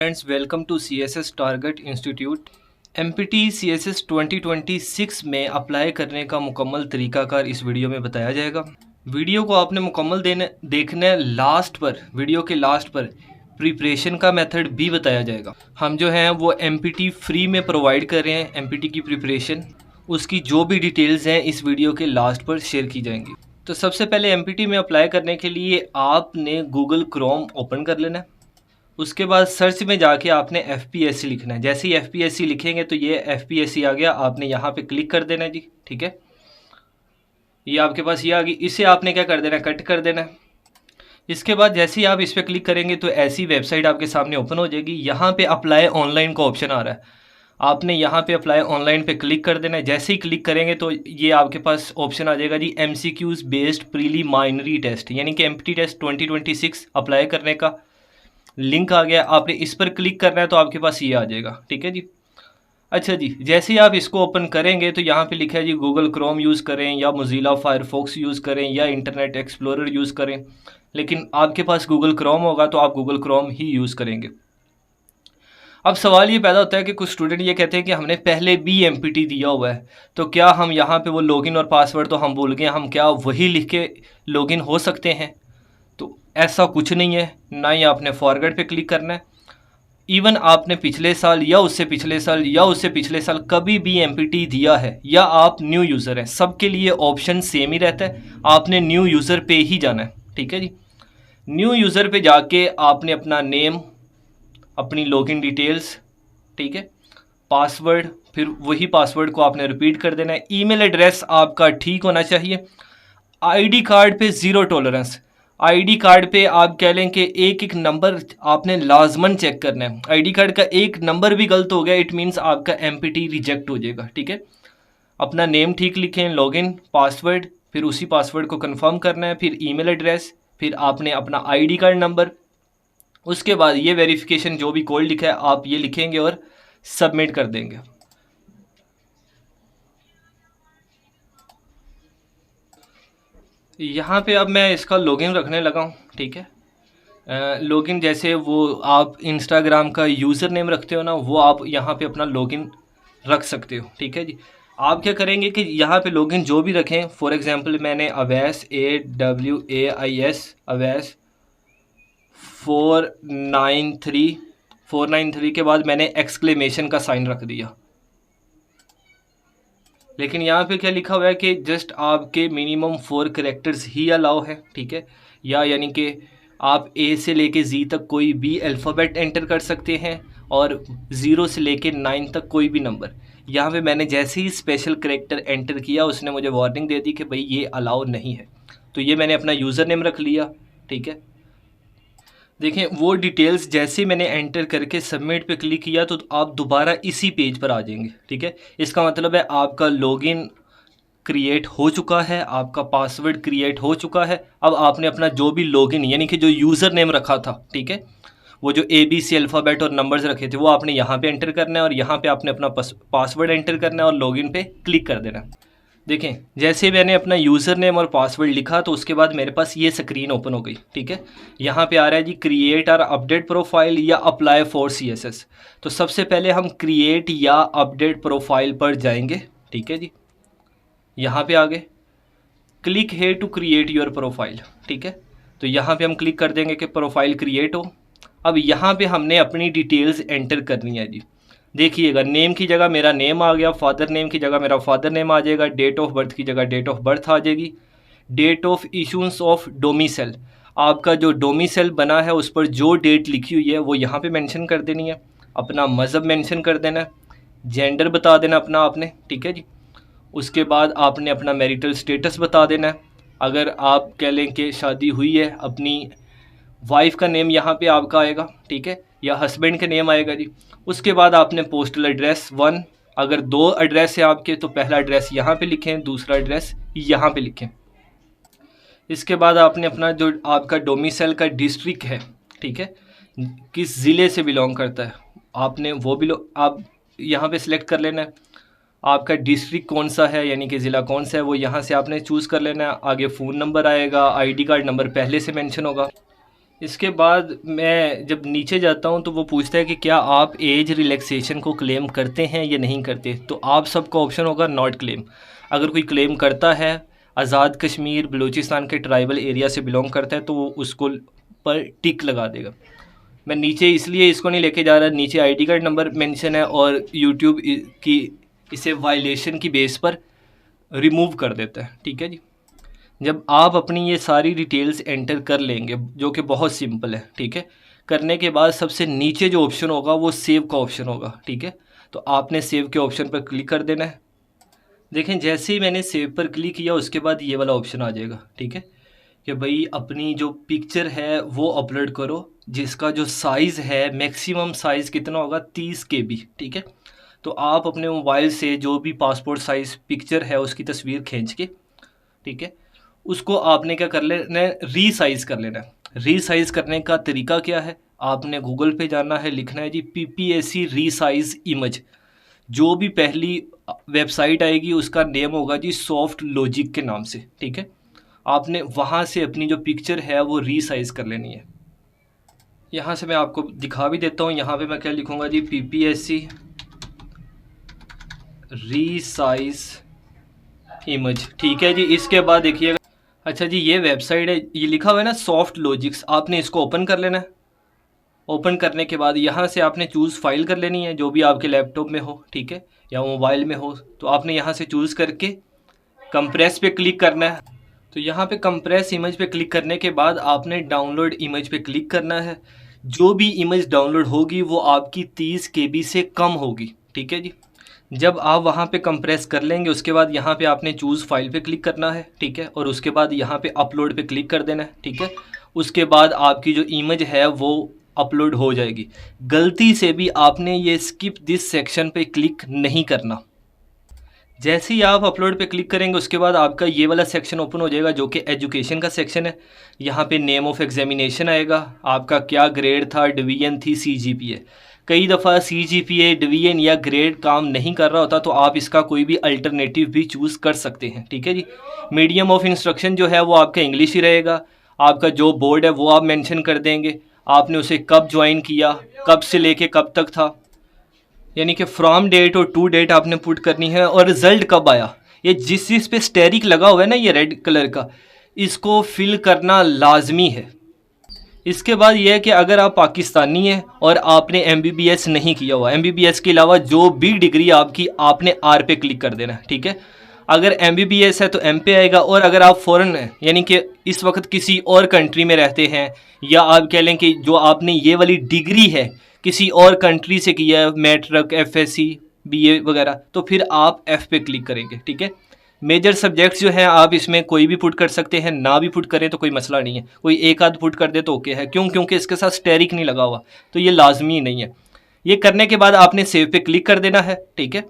Friends, welcome to CSS target institute. MPT CSS 2026 में apply करने का मुकम्मल तरीकाकार इस वीडियो में बताया जाएगा। वीडियो को आपने मुकम्मल देखना लास्ट पर, वीडियो के लास्ट पर प्रिपरेशन का मेथड भी बताया जाएगा। हम जो हैं वो MPT फ्री में प्रोवाइड कर रहे हैं। MPT की प्रिपरेशन, उसकी जो भी डिटेल्स हैं इस वीडियो के लास्ट पर शेयर की जाएंगी। तो सबसे पहले MPT में अप्लाई करने के लिए आपने गूगल क्रोम ओपन कर लेना है। उसके बाद सर्च में जाके आपने FPSC लिखना है। जैसे ही FPSC लिखेंगे तो ये FPSC आ गया, आपने यहाँ पे क्लिक कर देना है जी। ठीक है, ये आपके पास ये आ गई। इसे आपने क्या कर देना है, कट कर देना है। इसके बाद जैसे ही आप इस पर क्लिक करेंगे तो ऐसी वेबसाइट आपके सामने ओपन हो जाएगी। यहाँ पे अप्लाई ऑनलाइन का ऑप्शन आ रहा है, आपने यहाँ पे अप्लाई ऑनलाइन पे क्लिक कर देना है। जैसे ही क्लिक करेंगे तो ये आपके पास ऑप्शन आ जाएगा जी, MCQs बेस्ड प्रीलिमाइनरी टेस्ट, यानी कि MPT टेस्ट 2026 अप्लाई करने का लिंक आ गया। आपने इस पर क्लिक करना है तो आपके पास ये आ जाएगा। ठीक है जी। अच्छा जी, जैसे ही आप इसको ओपन करेंगे तो यहाँ पे लिखा है जी, गूगल क्रोम यूज़ करें या मोज़िला फायरफॉक्स यूज़ करें या इंटरनेट एक्सप्लोरर यूज़ करें। लेकिन आपके पास गूगल क्रोम होगा तो आप गूगल क्रोम ही यूज़ करेंगे। अब सवाल ये पैदा होता है कि कुछ स्टूडेंट ये कहते हैं कि हमने पहले भी MPT दिया हुआ है, तो क्या हम यहाँ पे वो लॉगिन और पासवर्ड तो हम भूल गए, हम क्या वही लिख के लॉगिन हो सकते हैं? तो ऐसा कुछ नहीं है। ना ही आपने फॉरवर्ड पे क्लिक करना है। इवन आपने पिछले साल या उससे पिछले साल या उससे पिछले साल कभी भी MPT दिया है या आप न्यू यूज़र हैं, सबके लिए ऑप्शन सेम ही रहता है। आपने न्यू यूज़र पे ही जाना है। ठीक है जी। न्यू यूज़र पे जाके आपने अपना नेम, अपनी लॉगिन डिटेल्स, ठीक है, पासवर्ड, फिर वही पासवर्ड को आपने रिपीट कर देना है। ईमेल एड्रेस आपका ठीक होना चाहिए। आईडी कार्ड पे ज़ीरो टॉलरेंस। आईडी कार्ड पे आप कह लें कि एक एक नंबर आपने लाजमन चेक करना है। आईडी कार्ड का एक नंबर भी गलत हो गया, इट मीन्स आपका MPT रिजेक्ट हो जाएगा। ठीक है, अपना नेम ठीक लिखें, लॉगिन, पासवर्ड, फिर उसी पासवर्ड को कंफर्म करना है, फिर ईमेल एड्रेस, फिर आपने अपना आईडी कार्ड नंबर। उसके बाद ये वेरिफिकेशन जो भी कोड लिखा है आप ये लिखेंगे और सबमिट कर देंगे। यहाँ पे अब मैं इसका लॉगिन रखने लगा हूँ। ठीक है, लॉगिन जैसे वो आप इंस्टाग्राम का यूज़र नेम रखते हो ना, वो आप यहाँ पे अपना लॉगिन रख सकते हो। ठीक है जी। आप क्या करेंगे कि यहाँ पे लॉगिन जो भी रखें, फॉर एग्जांपल मैंने अवैस AWAIS अवैस 493 के बाद मैंने एक्सक्लेमेशन का साइन रख दिया। लेकिन यहाँ पे क्या लिखा हुआ है कि जस्ट आपके मिनिमम 4 कैरेक्टर्स ही अलाउ है। ठीक है, या यानी कि आप A से लेके Z तक कोई भी अल्फ़ाबेट एंटर कर सकते हैं और 0 से लेके 9 तक कोई भी नंबर। यहाँ पे मैंने जैसे ही स्पेशल कैरेक्टर एंटर किया उसने मुझे वार्निंग दे दी कि भाई ये अलाउ नहीं है। तो ये मैंने अपना यूज़र नेम रख लिया। ठीक है, देखें वो डिटेल्स जैसे मैंने एंटर करके सबमिट पे क्लिक किया तो आप दोबारा इसी पेज पर आ जाएंगे। ठीक है, इसका मतलब है आपका लॉगिन क्रिएट हो चुका है, आपका पासवर्ड क्रिएट हो चुका है। अब आपने अपना जो भी लॉगिन यानी कि जो यूज़र नेम रखा था, ठीक है, वो जो ABC अल्फ़ाबेट और नंबर्स रखे थे वो आपने यहाँ पे एंटर करना है और यहाँ पे आपने अपना पासवर्ड एंटर करना है और लॉगिन पे क्लिक कर देना है। देखें जैसे मैंने अपना यूज़र नेम और पासवर्ड लिखा तो उसके बाद मेरे पास ये स्क्रीन ओपन हो गई। ठीक है, यहाँ पे आ रहा है जी, क्रिएट और अपडेट प्रोफाइल या अप्लाई फॉर CSS। तो सबसे पहले हम क्रिएट या अपडेट प्रोफाइल पर जाएंगे। ठीक है जी, यहाँ पे आ गए, क्लिक है टू क्रिएट योर प्रोफाइल। ठीक है, तो यहाँ पे हम क्लिक कर देंगे कि प्रोफाइल क्रिएट हो। अब यहाँ पे हमने अपनी डिटेल्स एंटर करनी है जी। देखिएगा, नेम की जगह मेरा नेम आ गया, फादर नेम की जगह मेरा फादर नेम आ जाएगा, डेट ऑफ बर्थ की जगह डेट ऑफ बर्थ आ जाएगी, डेट ऑफ इशूंस ऑफ डोमिसाइल, आपका जो डोमिसाइल बना है उस पर जो डेट लिखी हुई है वो यहाँ पे मेंशन कर देनी है, अपना मज़हब मेंशन कर देना है, जेंडर बता देना अपना आपने। ठीक है जी, उसके बाद आपने अपना मैरिटल स्टेटस बता देना है। अगर आप कह लें कि शादी हुई है, अपनी वाइफ का नेम यहाँ पे आपका आएगा। ठीक है, या हस्बैंड का नेम आएगा जी। उसके बाद आपने पोस्टल एड्रेस 1, अगर 2 एड्रेस है आपके तो पहला एड्रेस यहाँ पे लिखें, दूसरा एड्रेस यहाँ पे लिखें। इसके बाद आपने अपना जो आपका डोमिसाइल का डिस्ट्रिक्ट है, ठीक है, किस ज़िले से बिलोंग करता है, आपने वो भी आप यहाँ पे सिलेक्ट कर लेना है। आपका डिस्ट्रिक्ट कौन सा है यानी कि ज़िला कौन सा है वो यहाँ से आपने चूज़ कर लेना है। आगे फ़ोन नंबर आएगा, आईडी कार्ड नंबर पहले से मेंशन होगा। इसके बाद मैं जब नीचे जाता हूँ तो वो पूछता है कि क्या आप एज रिलैक्सेशन को क्लेम करते हैं या नहीं करते। तो आप सबका ऑप्शन होगा नॉट क्लेम। अगर कोई क्लेम करता है, आज़ाद कश्मीर बलूचिस्तान के ट्राइबल एरिया से बिलोंग करता है, तो वो उसको पर टिक लगा देगा। मैं नीचे इसलिए इसको नहीं लेके जा रहा, नीचे आईडी कार्ड नंबर मेंशन है और यूट्यूब की इसे वायलेशन की बेस पर रिमूव कर देता है। ठीक है जी। जब आप अपनी ये सारी डिटेल्स एंटर कर लेंगे, जो कि बहुत सिंपल है, ठीक है, करने के बाद सबसे नीचे जो ऑप्शन होगा वो सेव का ऑप्शन होगा। ठीक है, तो आपने सेव के ऑप्शन पर क्लिक कर देना है। देखें, जैसे ही मैंने सेव पर क्लिक किया उसके बाद ये वाला ऑप्शन आ जाएगा। ठीक है, कि भाई अपनी जो पिक्चर है वो अपलोड करो, जिसका जो साइज़ है मैक्सिमम साइज़ कितना होगा, 30 KB। ठीक है, तो आप अपने मोबाइल से जो भी पासपोर्ट साइज़ पिक्चर है उसकी तस्वीर खींच के, ठीक है, उसको आपने क्या कर लेना है, रीसाइज़ कर लेना है। रीसाइज़ करने का तरीका क्या है, आपने गूगल पे जाना है, लिखना है जी PPSC रीसाइज़ इमेज। जो भी पहली वेबसाइट आएगी उसका नेम होगा जी सॉफ्ट लॉजिक के नाम से। ठीक है, आपने वहाँ से अपनी जो पिक्चर है वो रीसाइज़ कर लेनी है। यहाँ से मैं आपको दिखा भी देता हूँ। यहाँ पे मैं क्या लिखूँगा जी, PPSC रीसाइज़ इमेज। ठीक है जी। इसके बाद देखिएगा, अच्छा जी, ये वेबसाइट है, ये लिखा हुआ है ना सॉफ्ट लॉजिक्स, आपने इसको ओपन कर लेना है। ओपन करने के बाद यहाँ से आपने चूज़ फाइल कर लेनी है, जो भी आपके लैपटॉप में हो, ठीक है, या मोबाइल में हो। तो आपने यहाँ से चूज़ करके कंप्रेस पे क्लिक करना है। तो यहाँ पे कंप्रेस इमेज पे क्लिक करने के बाद आपने डाउनलोड इमेज पे क्लिक करना है। जो भी इमेज डाउनलोड होगी वो आपकी 30 KB से कम होगी। ठीक है जी। जब आप वहाँ पे कंप्रेस कर लेंगे उसके बाद यहाँ पे आपने चूज़ फाइल पे क्लिक करना है। ठीक है, और उसके बाद यहाँ पे अपलोड पे क्लिक कर देना है। ठीक है, उसके बाद आपकी जो इमेज है वो अपलोड हो जाएगी। गलती से भी आपने ये स्किप दिस सेक्शन पे क्लिक नहीं करना। जैसे ही आप अपलोड पे क्लिक करेंगे उसके बाद आपका ये वाला सेक्शन ओपन हो जाएगा, जो कि एजुकेशन का सेक्शन है। यहाँ पे नेम ऑफ एग्जामिनेशन आएगा, आपका क्या ग्रेड था, डिवीजन थी, CGPA। कई दफ़ा CGPA, डिवीजन या ग्रेड काम नहीं कर रहा होता, तो आप इसका कोई भी अल्टरनेटिव भी चूज़ कर सकते हैं। ठीक है जी। मीडियम ऑफ इंस्ट्रक्शन जो है वो आपका इंग्लिश ही रहेगा। आपका जो बोर्ड है वो आप मेंशन कर देंगे, आपने उसे कब ज्वाइन किया, कब से लेके कब तक था, यानी कि फ्रॉम डेट और टू डेट आपने पुट करनी है, और रिज़ल्ट कब आया। ये जिस चीज़ पे स्टेरिक लगा हुआ है ना, ये रेड कलर का, इसको फिल करना लाजमी है। इसके बाद ये है कि अगर आप पाकिस्तानी हैं और आपने MBBS नहीं किया हुआ, MBBS के अलावा जो भी डिग्री आपकी, आपने R पे क्लिक कर देना है। ठीक है, अगर MBBS है तो M पे आएगा, और अगर आप फ़ॉरेन हैं, यानी कि इस वक्त किसी और कंट्री में रहते हैं, या आप कह लें कि जो आपने ये वाली डिग्री है किसी और कंट्री से किया है, मैट्रिक, FSC, BA वगैरह, तो फिर आप F पे क्लिक करेंगे। ठीक है, मेजर सब्जेक्ट्स जो हैं आप इसमें कोई भी पुट कर सकते हैं, ना भी पुट करें तो कोई मसला नहीं है, कोई एक आध पुट कर दे तो ओके है। क्यों? क्योंकि इसके साथ स्टेरिक नहीं लगा हुआ, तो ये लाजमी नहीं है। ये करने के बाद आपने सेव पे क्लिक कर देना है। ठीक है,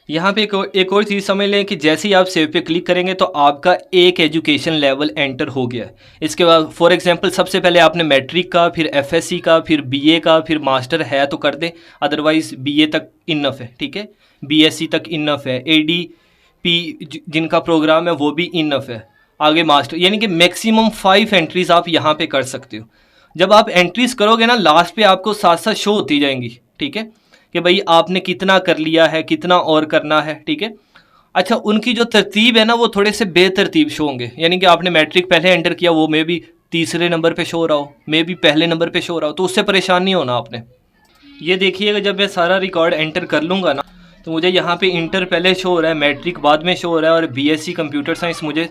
यहाँ पे एक और चीज़ समझ लें कि जैसे ही आप सेव पे क्लिक करेंगे तो आपका एक एजुकेशन लेवल एंटर हो गया है। इसके बाद फॉर एग्जांपल सबसे पहले आपने मैट्रिक का, फिर FSC का, फिर BA का, फिर मास्टर है तो कर दें, अदरवाइज़ BA तक इनफ है। ठीक है, BSc तक इनफ है, ADP जिनका प्रोग्राम है वो भी इनफ है, आगे मास्टर, यानी कि मैक्सिमम 5 एंट्रीज़ आप यहाँ पर कर सकते हो। जब आप एंट्रीज़ करोगे ना, लास्ट पे आपको साथ साथ शो होती जाएंगी। ठीक है, कि भाई आपने कितना कर लिया है, कितना और करना है। ठीक है, अच्छा, उनकी जो तरतीब है ना वो थोड़े से बेतरतीब शो होंगे, यानी कि आपने मैट्रिक पहले एंटर किया, वो मे भी तीसरे नंबर पे शो हो रहा हो, मे भी पहले नंबर पे शो हो रहा हो, तो उससे परेशान नहीं होना आपने। ये देखिएगा, जब मैं सारा रिकॉर्ड एंटर कर लूँगा ना, तो मुझे यहाँ पे इंटर पहले शो हो रहा है, मैट्रिक बाद में शो हो रहा है, और BSc कंप्यूटर साइंस मुझे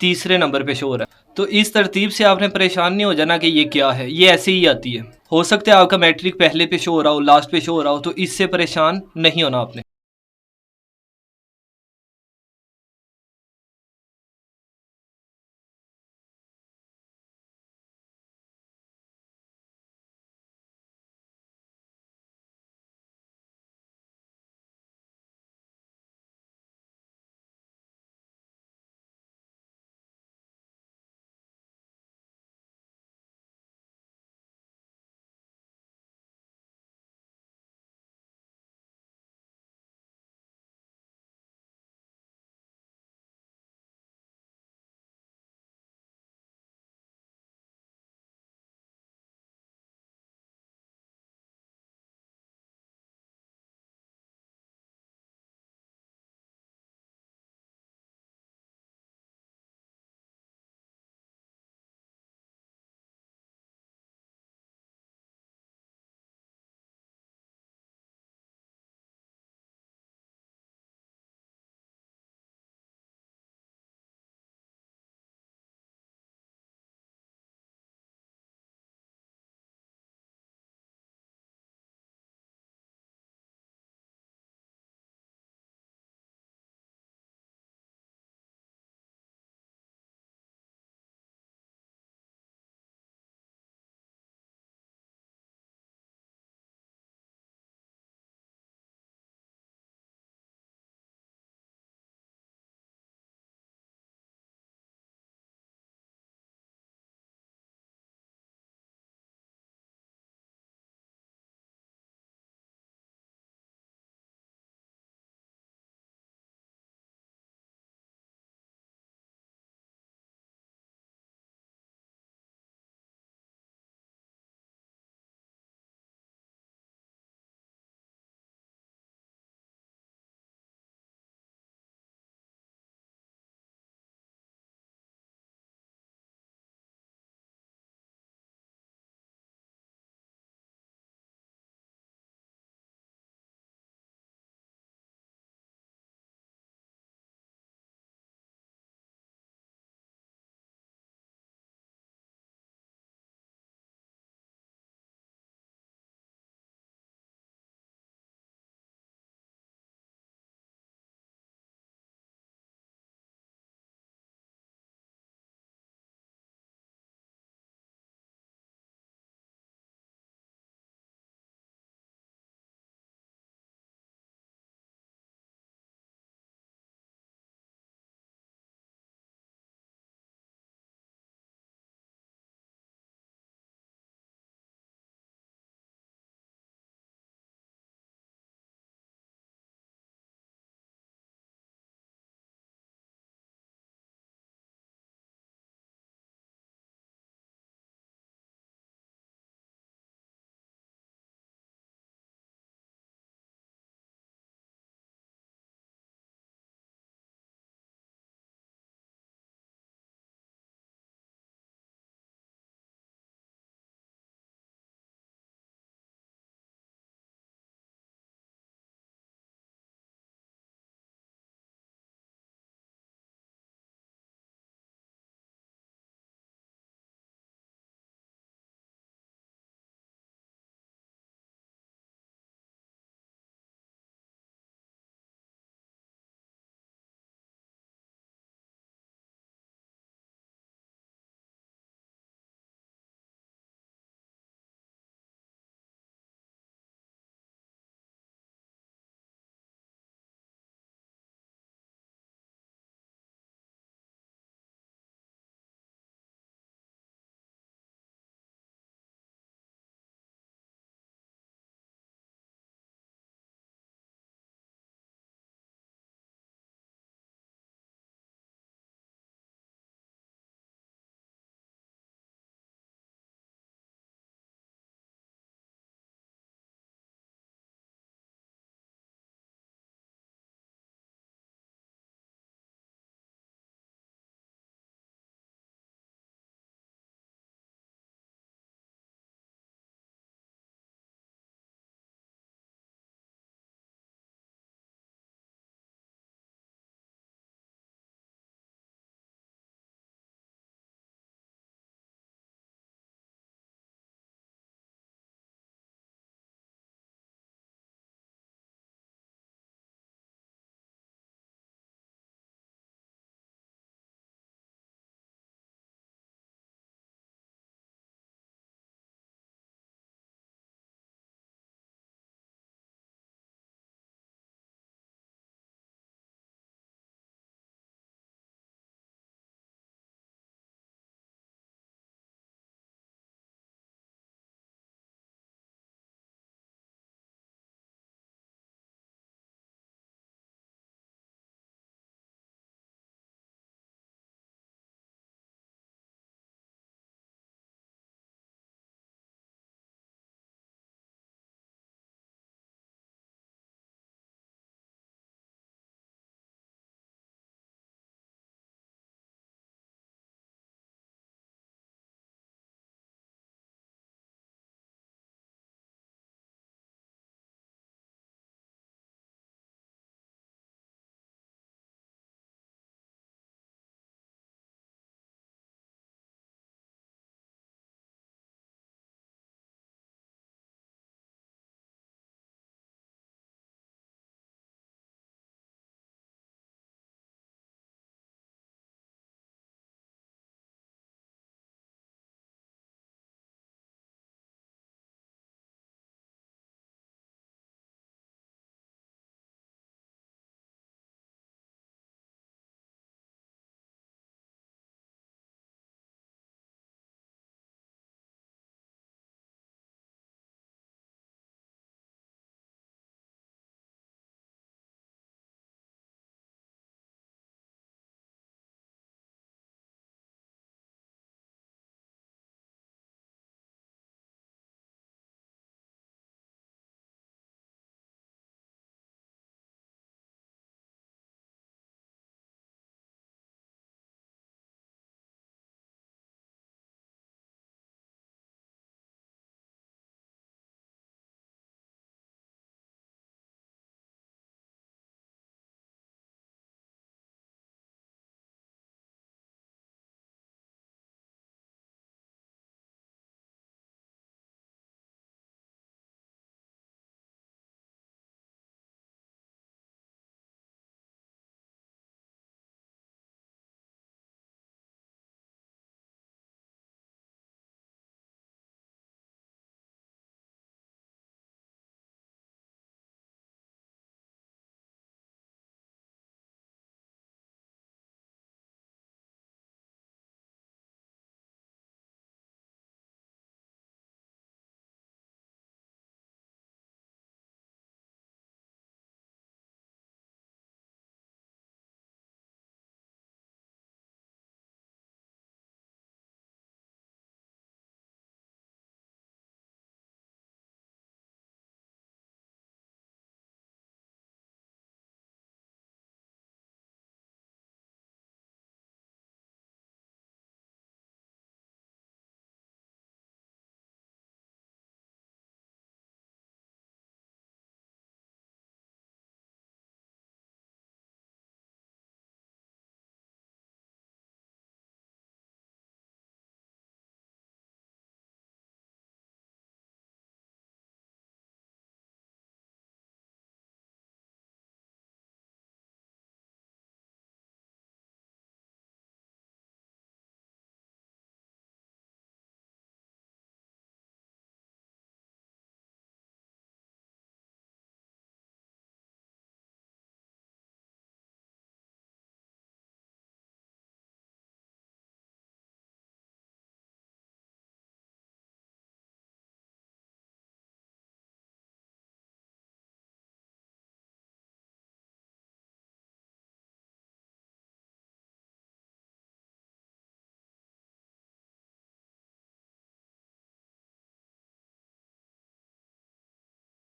तीसरे नंबर पे शो हो रहा है। तो इस तरतीब से आपने परेशान नहीं हो जाना कि ये क्या है, ये ऐसे ही आती है। हो सकता है आपका मैट्रिक पहले पे शो हो रहा हो, लास्ट पे शो हो रहा हो, तो इससे परेशान नहीं होना आपने।